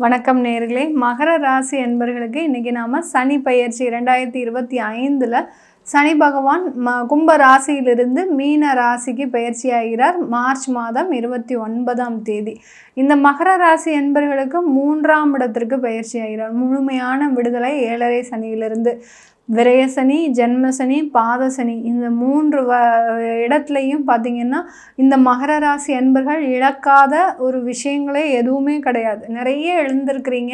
வணக்கம் நேயர்களே. மகர ராசி என்பர்களுக்கு இன்றைக்கி நாம் சனி பெயர்ச்சி 2025 சனி பகவான் கும்ப ராசியிலிருந்து மீன ராசிக்கு பயிற்சி ஆகிறார். மார்ச் மாதம் 29ஆம் தேதி. இந்த மகர ராசி என்பர்களுக்கு 3ஆம் இடத்திற்கு பயிற்சி ஆகிறார். முழுமையான விடுதலை 7.5 சனியிலிருந்து. விரயசனி, ஜென்மசனி, பாதசனி இந்த 3 இடத்துலையும் பார்த்திங்கன்னா இந்த மகர ராசி அன்பர்கள் இழக்காத ஒரு விஷயங்களே எதுவுமே கிடையாது. நிறைய இழந்திருக்கிறீங்க.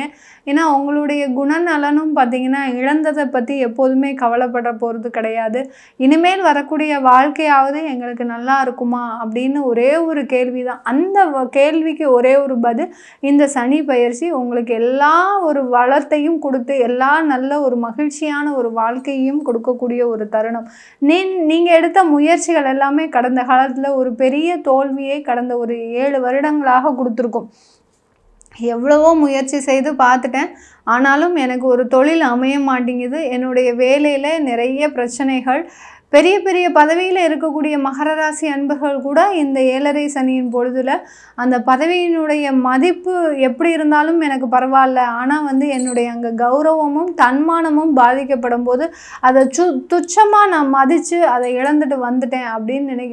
ஏன்னா உங்களுடைய குணநலனும் பார்த்திங்கன்னா இழந்ததை பற்றி எப்போதுமே கவலைப்பட போகிறது கிடையாது. இனிமேல் வரக்கூடிய வாழ்க்கையாவது எங்களுக்கு நல்லா இருக்குமா அப்படின்னு ஒரே ஒரு கேள்வி தான். அந்த கேள்விக்கு ஒரே ஒரு பதில், இந்த சனி பயிற்சி உங்களுக்கு எல்லா ஒரு வளத்தையும் கொடுத்து எல்லா நல்ல ஒரு மகிழ்ச்சியான ஒரு வாழ்க்கையும் கொடுக்கக்கூடிய ஒரு தருணம். நீங்கள் எடுத்த முயற்சிகள் எல்லாமே கடந்த காலத்தில் ஒரு பெரிய தோல்வியை கடந்த ஒரு 7 வருடங்களாக கொடுத்துருக்கும். எவ்வளவோ முயற்சி செய்து பார்த்துட்டேன், ஆனாலும் எனக்கு ஒரு தொழில் அமைய மாட்டேங்குது. என்னுடைய வேலையில் நிறைய பிரச்சனைகள். பெரிய பெரிய பதவியில் இருக்கக்கூடிய மகர ராசி அன்பர்கள் கூட இந்த 7.5 சனியின் பொழுதில் அந்த பதவியினுடைய மதிப்பு எப்படி இருந்தாலும் எனக்கு பரவாயில்ல, ஆனால் என்னுடைய அங்கே கௌரவமும் தன்மானமும் பாதிக்கப்படும் போது அதை துச்சமாக நான் மதித்து அதை இழந்துட்டு வந்துட்டேன் அப்படின்னு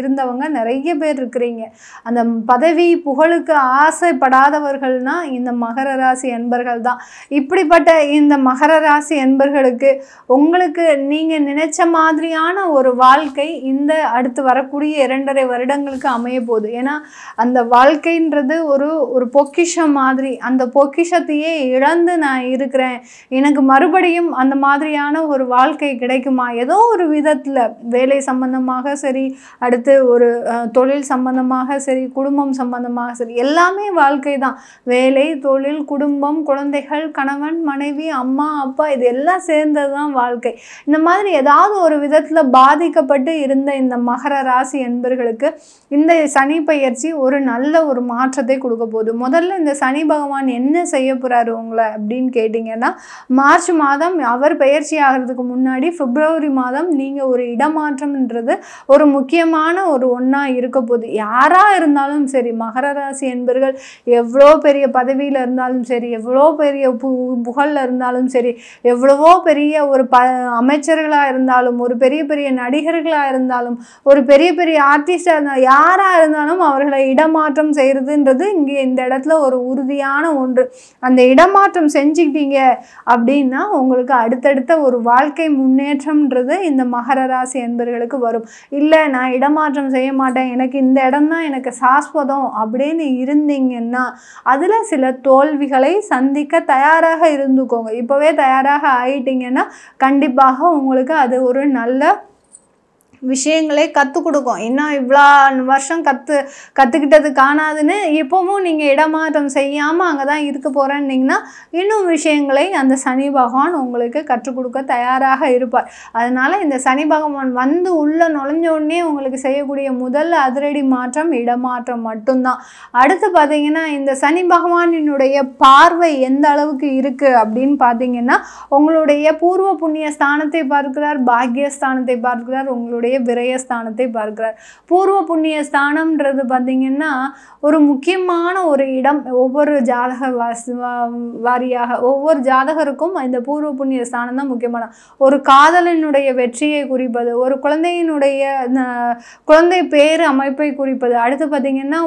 இருந்தவங்க நிறைய பேர் இருக்கிறீங்க. அந்த பதவி புகழுக்கு ஆசைப்படாதவர்கள்னால் இந்த மகர ராசி அன்பர்கள் தான். இப்படிப்பட்ட இந்த மகர ராசி அன்பர்களுக்கு உங்களுக்கு நீங்கள் நினைச்ச மாதிரியான ஒரு வாழ்க்கை இந்த அடுத்து வரக்கூடிய 2.5 வருடங்களுக்கு அமைய போகுது. ஏன்னா அந்த வாழ்க்கைன்றது ஒரு பொக்கிஷம் மாதிரி. அந்த பொக்கிஷத்தையே இழந்து நான் இருக்கிறேன், எனக்கு மறுபடியும் அந்த மாதிரியான ஒரு வாழ்க்கை கிடைக்குமா? ஏதோ ஒரு விதத்தில் வேலை சம்பந்தமாக சரி, அடுத்து ஒரு தொழில் சம்பந்தமாக சரி, குடும்பம் சம்பந்தமாக சரி, எல்லாமே வாழ்க்கை தான். வேலை, தொழில், குடும்பம், குழந்தைகள், கணவன், மனைவி, அம்மா, அப்பா, இது எல்லாம் சேர்ந்தது தான் வாழ்க்கை. இந்த மாதிரி ஏதாவது ஒரு விதத்தில் பாதிக்கப்பட்டு இருந்த இந்த மகர ராசி என்பர்களுக்கு இந்த சனி பயிற்சி ஒரு நல்ல ஒரு மாற்றத்தை கொடுக்க போகுது. முதல்ல இந்த சனி பகவான் என்ன செய்ய போறாரு உங்களை அப்படின்னு கேட்டிங்கன்னா, மார்ச் மாதம் அவர் பயிற்சி ஆகிறதுக்கு முன்னாடி பிப்ரவரி மாதம் நீங்கள் ஒரு இடமாற்றம்ன்றது ஒரு முக்கியமான ஒரு ஒன்றா இருக்க போகுது. யாராக இருந்தாலும் சரி, மகர ராசி என்பர்கள் எவ்வளோ பெரிய பதவியில் இருந்தாலும் சரி, எவ்வளோ பெரிய புகழில் இருந்தாலும் சரி, எவ்வளவோ பெரிய ஒரு அமைச்சர்களாக இருந்தாலும், ஒரு பெரிய பெரிய நடிகர்களாக இருந்தாலும், ஒரு பெரிய பெரிய ஆர்டிஸ்டாக இருந்தாலும், யாராக இருந்தாலும் அவர்களை இடமாற்றம் செய்கிறதுன்றது இங்கே இந்த இடத்துல ஒரு உறுதியான ஒன்று. அந்த இடமாற்றம் செஞ்சுக்கிட்டீங்க அப்படின்னா உங்களுக்கு அடுத்தடுத்த ஒரு வாழ்க்கை முன்னேற்றம்ன்றது இந்த மகர ராசி என்பர்களுக்கு வரும். இல்லை நான் இடமாற்றம் செய்ய மாட்டேன், எனக்கு இந்த இடம் தான் எனக்கு சாஸ்வதம் அப்படின்னு இருந்தீங்கன்னா அதில் சில தோல்விகளை சந்திக்க தயாராக இருந்துக்கோங்க. இப்போவே தயாராக ஆயிட்டீங்கன்னா கண்டிப்பாக உங்களுக்கு அது ஒரு நல்ல விஷயங்களே கற்றுக் கொடுக்கும். இன்னும் இவ்வளோ வருஷம் கற்றுக்கிட்டது காணாதுன்னு இப்போவும் நீங்கள் இடமாற்றம் செய்யாமல் அங்கே தான் இருக்க போகிறேன்னீங்கன்னா இன்னும் விஷயங்களை அந்த சனி பகவான் உங்களுக்கு கற்றுக் கொடுக்க தயாராக இருப்பார். அதனால் இந்த சனி பகவான் வந்து உள்ளே நுழைஞ்ச உடனே உங்களுக்கு செய்யக்கூடிய முதல் அதிரடி மாற்றம் இடமாற்றம் மட்டும்தான். அடுத்து பார்த்தீங்கன்னா இந்த சனி பகவானினுடைய பார்வை எந்த அளவுக்கு இருக்குது அப்படின்னு பார்த்தீங்கன்னா, உங்களுடைய பூர்வ புண்ணிய ஸ்தானத்தை பார்க்கிறார், பாக்கியஸ்தானத்தை பார்க்கிறார், உங்களுடைய விரயஸ்தானத்தை பார்க்கிறார். பூர்வ புண்ணிய ஸ்தானம்ன்றது பார்த்தீங்கன்னா ஒரு முக்கியமான ஒரு இடம். ஒவ்வொரு ஜாதக வாரியாக ஒவ்வொரு ஜாதகருக்கும் இந்த பூர்வ புண்ணிய ஸ்தானம் தான் முக்கியமான. ஒரு காதலினுடைய வெற்றியை குறிப்பது, ஒரு குழந்தையினுடைய குழந்தை பேரு அமைப்பை குறிப்பது, அடுத்து பார்த்தீங்கன்னா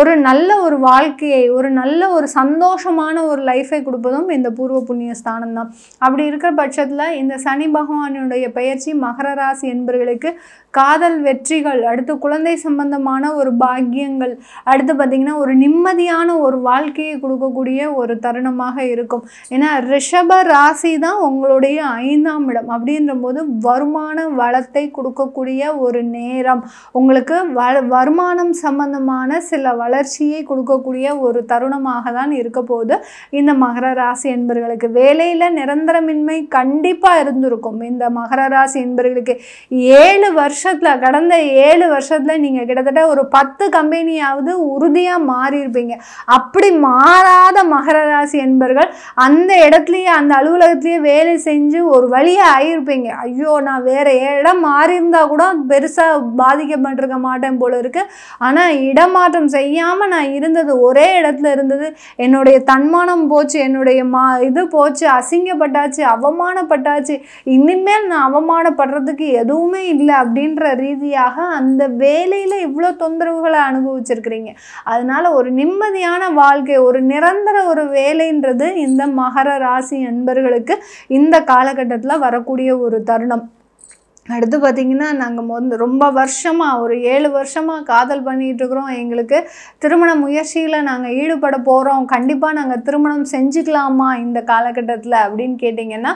ஒரு நல்ல ஒரு வாழ்க்கையை, ஒரு நல்ல ஒரு சந்தோஷமான ஒரு லைஃபை கொடுப்பதும் இந்த பூர்வ புண்ணிய ஸ்தானம் தான். அப்படி இருக்கிற பட்சத்தில் இந்த சனி பகவானுடைய பயிற்சி மகர ராசி என்பவர்களுக்கு காதல் வெற்றிகள், அடுத்து குழந்தை சம்பந்தமான ஒரு பாக்கியங்கள், அடுத்து பார்த்திங்கன்னா ஒரு நிம்மதியான ஒரு வாழ்க்கையை கொடுக்கக்கூடிய ஒரு தருணமாக இருக்கும். ஏன்னா ரிஷப ராசி தான் உங்களுடைய 5ஆம் இடம். அப்படின்ற போது வருமான வளத்தை கொடுக்கக்கூடிய ஒரு நேரம், உங்களுக்கு வருமானம் சம்பந்தமான சில வளர்ச்சியை கொடுக்கக்கூடிய ஒரு தருணமாக தான் இருக்க போகுது இந்த மகர ராசி என்பவர்களுக்கு. வேலையில் நிரந்தரமின்மை கண்டிப்பாக இருந்திருக்கும். இந்த மகர ராசி என்பவர்களுக்கு 7 கடந்த 7 வருஷத்தில் நீங்கள் கிட்டத்தட்ட ஒரு 10 கம்பெனியாவது உறுதியாக மாறி இருப்பீங்க. அப்படி மாறாத மகர ராசி என்பர்கள் அந்த இடத்துலையே அந்த அலுவலகத்திலேயே வேலை செஞ்சு ஒரு வழியாக ஆகியிருப்பீங்க. ஐயோ, நான் வேறு இடம் மாறி இருந்தால் கூட பெருசாக பாதிக்கப்பட்டிருக்க மாட்டேன் போல இருக்கு. ஆனால் இடமாற்றம் செய்யாமல் நான் இருந்தது ஒரே இடத்துல இருந்தது, என்னுடைய தன்மானம் போச்சு, என்னுடைய இது போச்சு, அசிங்கப்பட்டாச்சு, அவமானப்பட்டாச்சு, இனிமேல் நான் அவமானப்படுறதுக்கு எதுவுமே இல்லை அப்படின்ற ரீதியாக அந்த வேலையில் இவ்வளோ தொந்தரவுகளை அனுபவிச்சிருக்கிறீங்க. அதனால ஒரு நிம்மதியான வாழ்க்கை, ஒரு நிரந்தர ஒரு வேலைன்றது இந்த மகர ராசி என்பர்களுக்கு இந்த காலகட்டத்தில் வரக்கூடிய ஒரு தருணம். அடுத்து பார்த்திங்கன்னா, நாங்கள் ரொம்ப வருஷமாக ஒரு 7 வருஷமாக காதல் பண்ணிகிட்ருக்குறோம், எங்களுக்கு திருமண முயற்சியில் நாங்கள் ஈடுபட போகிறோம், கண்டிப்பாக நாங்கள் திருமணம் செஞ்சுக்கலாமா இந்த காலகட்டத்தில் அப்படின்னு கேட்டிங்கன்னா,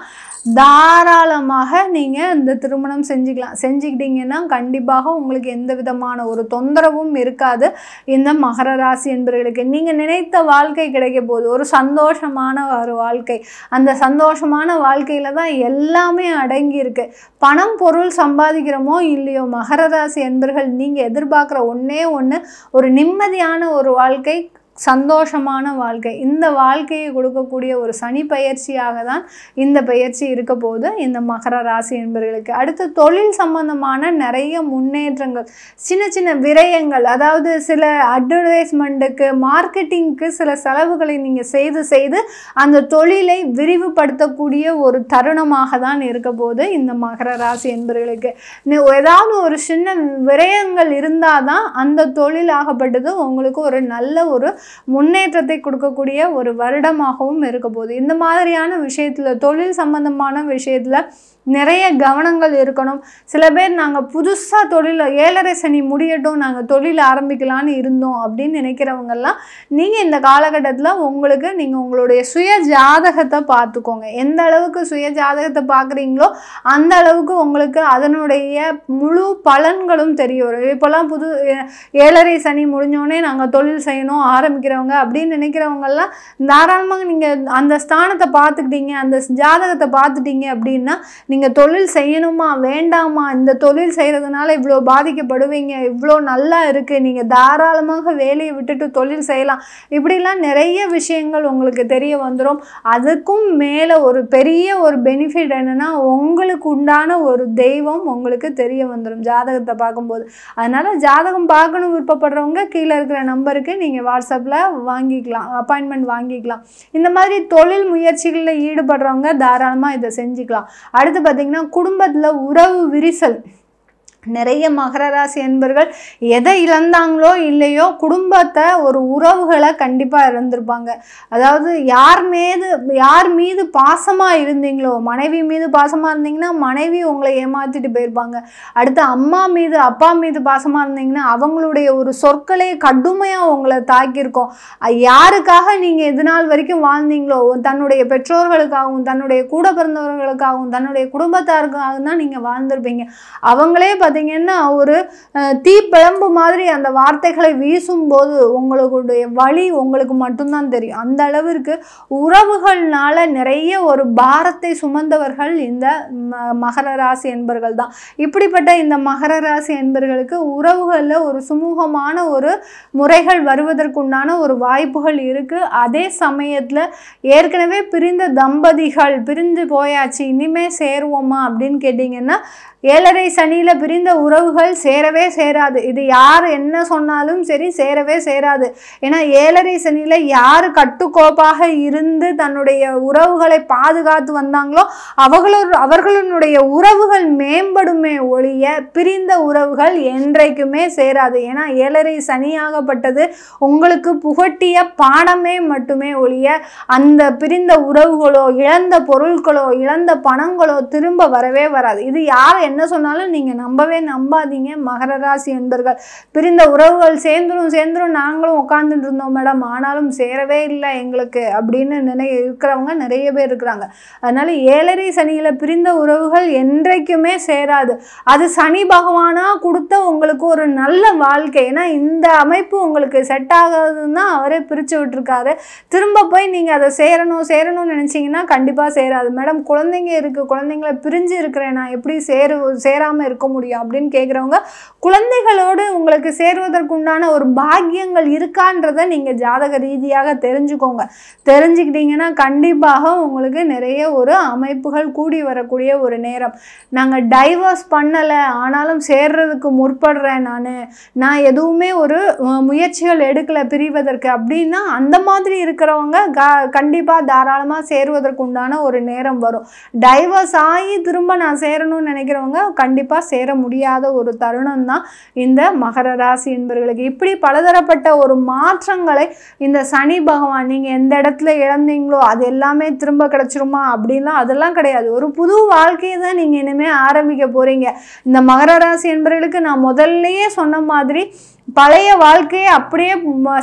தாராளமாக நீங்கள் இந்த திருமணம் செஞ்சுக்கிட்டிங்கன்னா கண்டிப்பாக உங்களுக்கு எந்த விதமான ஒரு தொந்தரவும் இருக்காது. இந்த மகர ராசி என்பவர்களுக்கு நீங்கள் நினைத்த வாழ்க்கை கிடைக்க போகுது, ஒரு சந்தோஷமான ஒரு வாழ்க்கை. அந்த சந்தோஷமான வாழ்க்கையில் தான் எல்லாமே அடங்கி இருக்கு. பணம் பொருள் சம்பாதிக்கிறோமோ இல்லையோ, மகர ராசி என்பர்கள் நீங்கள் எதிர்பார்க்குற ஒன்றே ஒன்று, ஒரு நிம்மதியான ஒரு வாழ்க்கை, சந்தோஷமான வாழ்க்கை. இந்த வாழ்க்கையை கொடுக்கக்கூடிய ஒரு சனி பயிற்சியாக தான் இந்த பயிற்சி இருக்க போது இந்த மகர ராசி என்பவர்களுக்கு. அடுத்து தொழில் சம்பந்தமான நிறைய முன்னேற்றங்கள், சின்ன சின்ன விரயங்கள், அதாவது சில அட்வர்டைஸ்மெண்ட்டுக்கு மார்க்கெட்டிங்க்கு சில செலவுகளை நீங்கள் செய்து அந்த தொழிலை விரிவுபடுத்தக்கூடிய ஒரு தருணமாக தான் இருக்க போது இந்த மகர ராசி என்பவர்களுக்கு. ஏதாவது ஒரு சின்ன விரயங்கள் இருந்தால் தான் அந்த தொழிலாகப்பட்டது உங்களுக்கு ஒரு நல்ல ஒரு முன்னேற்றத்தை கொடுக்கக்கூடிய ஒரு வருடமாகவும் இருக்க போகுது. இந்த மாதிரியான விஷயத்தில், தொழில் சம்பந்தமான விஷயத்தில் நிறைய கவனங்கள் இருக்கணும். சில பேர் நாங்கள் புதுசாக தொழில் 7.5 சனி முடியட்டும் நாங்கள் தொழில் ஆரம்பிக்கலான்னு இருந்தோம் அப்படின்னு நினைக்கிறவங்கெல்லாம் நீங்கள் இந்த காலகட்டத்தில் நீங்கள் உங்களுடைய சுய ஜாதகத்தை பார்த்துக்கோங்க. எந்த அளவுக்கு சுய ஜாதகத்தை பார்க்குறீங்களோ அந்த அளவுக்கு உங்களுக்கு அதனுடைய முழு பலன்களும் தெரிய வரும். இப்போல்லாம் 7.5 சனி முடிஞ்சோடனே நாங்கள் தொழில் செய்யணும் ஆரம்பிக்கிறவங்க அப்படின்னு நினைக்கிறவங்கெல்லாம் தாராளமாக நீங்கள் அந்த ஸ்தானத்தை பார்த்துக்கிட்டீங்க, அந்த ஜாதகத்தை பார்த்துட்டீங்க அப்படின்னா நீங்கள் தொழில் செய்யணுமா வேண்டாமா, இந்த தொழில் செய்கிறதுனால இவ்வளோ பாதிக்கப்படுவீங்க, இவ்வளோ நல்லா இருக்குது, நீங்கள் தாராளமாக வேலையை விட்டுட்டு தொழில் செய்யலாம், இப்படிலாம் நிறைய விஷயங்கள் உங்களுக்கு தெரிய வந்துடும். அதுக்கும் மேலே ஒரு பெரிய ஒரு பெனிஃபிட் என்னென்னா, உங்களுக்கு உண்டான ஒரு தெய்வம் உங்களுக்கு தெரிய வந்துடும் ஜாதகத்தை பார்க்கும்போது. அதனால் ஜாதகம் பார்க்கணும் விருப்பப்படுறவங்க கீழே இருக்கிற நம்பருக்கு நீங்கள் வாட்ஸ்அப்பில் வாங்கிக்கலாம், அப்பாயின்மெண்ட் வாங்கிக்கலாம். இந்த மாதிரி தொழில் முயற்சிகளில் ஈடுபடுறவங்க தாராளமாக இதை செஞ்சுக்கலாம். அடுத்து பார்த்தீங்கன்னா, குடும்பத்தில் உறவு விரிசல். நிறைய மகர ராசி என்பர்கள் எதை இழந்தாங்களோ இல்லையோ குடும்பத்தை, ஒரு உறவுகளை கண்டிப்பாக இழந்திருப்பாங்க. அதாவது யார் மீது பாசமாக இருந்தீங்களோ, மனைவி மீது பாசமாக இருந்தீங்கன்னா மனைவி உங்களை ஏமாற்றிட்டு போயிருப்பாங்க. அடுத்து அம்மா மீது அப்பா மீது பாசமாக இருந்தீங்கன்னா அவங்களுடைய ஒரு சொற்களே கடுமையாக உங்களை தாக்கியிருக்கோம். யாருக்காக நீங்கள் இது நாள் வரைக்கும் வாழ்ந்தீங்களோ, தன்னுடைய பெற்றோர்களுக்காகவும் தன்னுடைய கூட பிறந்தவர்களுக்காகவும் தன்னுடைய குடும்பத்தாருக்காகவும் தான் நீங்கள் வாழ்ந்திருப்பீங்க. அவங்களே பார்த்தீங்கன்னா ஒரு தீப்பிழம்பு மாதிரி அந்த வார்த்தைகளை வீசும்போது உங்களுடைய வழி உங்களுக்கு மட்டும்தான் தெரியும். அந்த அளவிற்கு உறவுகள்னால நிறைய ஒரு பாரத்தை சுமந்தவர்கள் இந்த மகர ராசி என்பர்கள் தான். இப்படிப்பட்ட இந்த மகர ராசி என்பர்களுக்கு உறவுகளில் ஒரு சுமூகமான ஒரு முறைகள் வருவதற்குண்டான ஒரு வாய்ப்புகள் இருக்குது. அதே சமயத்தில் ஏற்கனவே பிரிந்த தம்பதிகள் பிரிந்து போயாச்சு, இனிமே சேருவோமா அப்படின்னு கேட்டிங்கன்னா, 7.5 சனியில் பிரிந்த உறவுகள் சேரவே சேராது. இது யார் என்ன சொன்னாலும் சரி, சேரவே சேராது. ஏன்னா 7.5 சனியில் யார் கட்டுக்கோப்பாக இருந்து தன்னுடைய உறவுகளை பாதுகாத்து வந்தாங்களோ அவர்களுடைய உறவுகள் மேம்படுமே ஒழிய பிரிந்த உறவுகள் என்றைக்குமே சேராது. ஏன்னா 7.5 சனியாகப்பட்டது உங்களுக்கு புகட்டிய பாடமே மட்டுமே ஒழிய அந்த பிரிந்த உறவுகளோ இழந்த பொருட்களோ இழந்த பணங்களோ திரும்ப வரவே வராது. இது யார் என்ன சொன்னாலும் நீங்கள் நம்பாதீங்க மகர ராசி என்பர்கள். பிரிந்த உறவுகள் சேர்ந்துரும் நாங்களும் உட்காந்துட்டு இருந்தோம் மேடம், ஆனாலும் சேரவே இல்லை எங்களுக்கு அப்படின்னு இருக்கிறவங்க நிறைய பேர் இருக்கிறாங்க. அதனால 7.5 சனியில் பிரிந்த உறவுகள் என்றைக்குமே சேராது. அது சனி பகவானா கொடுத்த உங்களுக்கு ஒரு நல்ல வாழ்க்கை. ஏன்னா இந்த அமைப்பு உங்களுக்கு செட் ஆகாதுன்னு அவரே பிரித்து விட்டுருக்காரு. திரும்ப போய் நீங்கள் அதை சேரணும்னு நினச்சிங்கன்னா கண்டிப்பாக சேராது. மேடம் குழந்தைங்க இருக்குது, குழந்தைங்கள பிரிஞ்சு இருக்கிறேன், நான் எப்படி சேராமல் இருக்க முடியும் அப்படின்னு கேட்குறவங்க குழந்தைகளோடு உங்களுக்கு சேர்வதற்குண்டான ஒரு பாக்கியங்கள் இருக்கான்றதை நீங்கள் ஜாதக ரீதியாக தெரிஞ்சுக்கோங்க. தெரிஞ்சுக்கிட்டீங்கன்னா கண்டிப்பாக உங்களுக்கு நிறைய ஒரு அமைப்புகள் கூடி வரக்கூடிய ஒரு நேரம். நாங்கள் டைவர்ஸ் பண்ணலை ஆனாலும் சேர்றதுக்கு முற்படுறேன், நான் எதுவுமே ஒரு முயற்சிகள் எடுக்கலை பிரிவதற்கு அப்படின்னா அந்த மாதிரி இருக்கிறவங்க கண்டிப்பாக தாராளமாக சேருவதற்கு உண்டான ஒரு நேரம் வரும். டைவர்ஸ் ஆகி திரும்ப நான் சேரணும்னு நினைக்கிறவங்க கண்டிப்பாக சேர முடியாத ஒரு தருணம் தான் இந்த மகர ராசி என்பவர்களுக்கு. இப்படி பலதரப்பட்ட ஒரு மாற்றங்களை இந்த சனி பகவான், நீங்கள் எந்த இடத்துல இழந்தீங்களோ அது எல்லாமே திரும்ப கிடைச்சிருமா அப்படின்லாம் அதெல்லாம் கிடையாது. ஒரு புது வாழ்க்கையை தான் நீங்கள் இனிமேல் ஆரம்பிக்க போகிறீங்க. இந்த மகர ராசி என்பவர்களுக்கு நான் முதல்லையே சொன்ன மாதிரி பழைய வாழ்க்கையை அப்படியே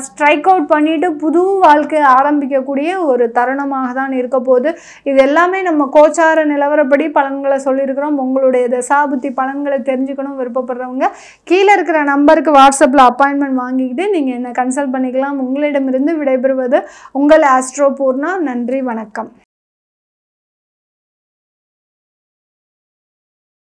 ஸ்ட்ரைக் அவுட் பண்ணிட்டு புது வாழ்க்கையை ஆரம்பிக்கக்கூடிய ஒரு தருணமாக தான் இருக்க போகுது. இது எல்லாமே நம்ம கோச்சார நிலவரப்படி பலன்களை சொல்லியிருக்கிறோம். உங்களுடைய தசாபுத்தி பலன்களை தெரிஞ்சுக்கணும் விருப்பப்படுறவங்க கீழே இருக்கிற நம்பருக்கு வாட்ஸ்அப்பில் அப்பாயின்மெண்ட் வாங்கிக்கிட்டு நீங்கள் என்ன கன்சல்ட் பண்ணிக்கலாம். உங்களிடமிருந்து விடைபெறுவது உங்கள் ஆஸ்ட்ரோ பூர்ணா. நன்றி, வணக்கம்.